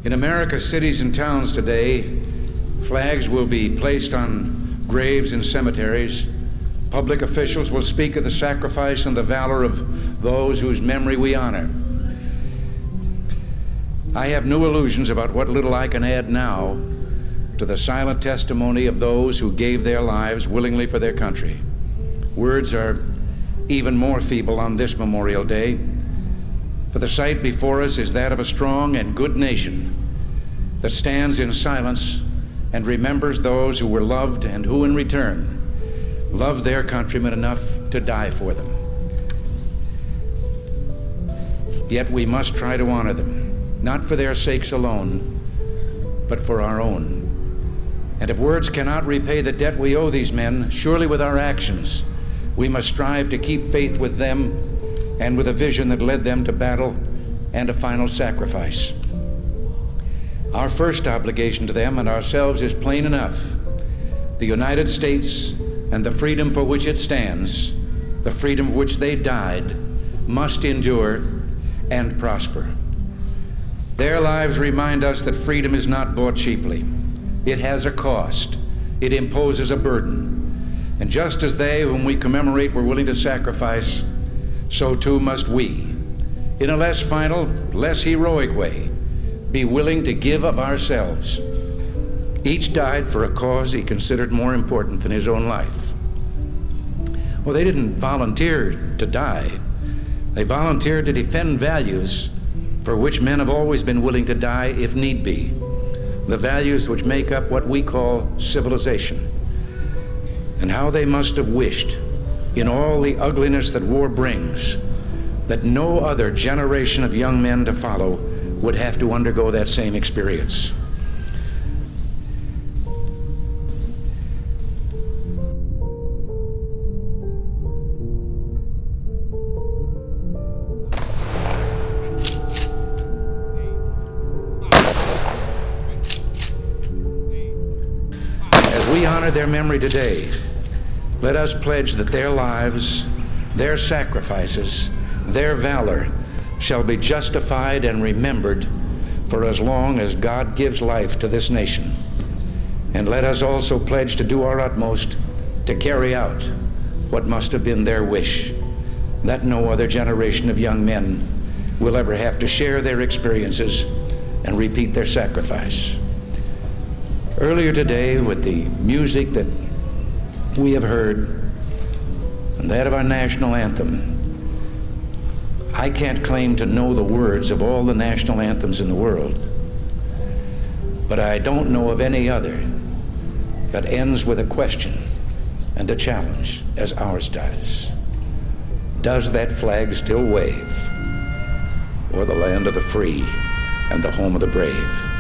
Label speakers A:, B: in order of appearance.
A: In America's cities and towns today, flags will be placed on graves and cemeteries. Public officials will speak of the sacrifice and the valor of those whose memory we honor. I have no illusions about what little I can add now to the silent testimony of those who gave their lives willingly for their country. Words are even more feeble on this Memorial Day, for the sight before us is that of a strong and good nation that stands in silence and remembers those who were loved and who, in return, loved their countrymen enough to die for them. Yet we must try to honor them, not for their sakes alone, but for our own. And if words cannot repay the debt we owe these men, surely with our actions, we must strive to keep faith with them and with a vision that led them to battle and a final sacrifice. Our first obligation to them and ourselves is plain enough. The United States and the freedom for which it stands, the freedom for which they died, must endure and prosper. Their lives remind us that freedom is not bought cheaply. It has a cost. It imposes a burden. And just as they whom we commemorate were willing to sacrifice, so too must we, in a less final, less heroic way, be willing to give of ourselves. Each died for a cause he considered more important than his own life. Well, they didn't volunteer to die. They volunteered to defend values for which men have always been willing to die if need be, the values which make up what we call civilization. And how they must have wished, in all the ugliness that war brings, that no other generation of young men to follow would have to undergo that same experience. As we honor their memory today, let us pledge that their lives, their sacrifices, their valor shall be justified and remembered for as long as God gives life to this nation. And let us also pledge to do our utmost to carry out what must have been their wish, that no other generation of young men will ever have to share their experiences and repeat their sacrifice. Earlier today, with the music that we have heard and that of our national anthem, I can't claim to know the words of all the national anthems in the world, but I don't know of any other that ends with a question and a challenge as ours does. Does that flag still wave o'er the land of the free and the home of the brave?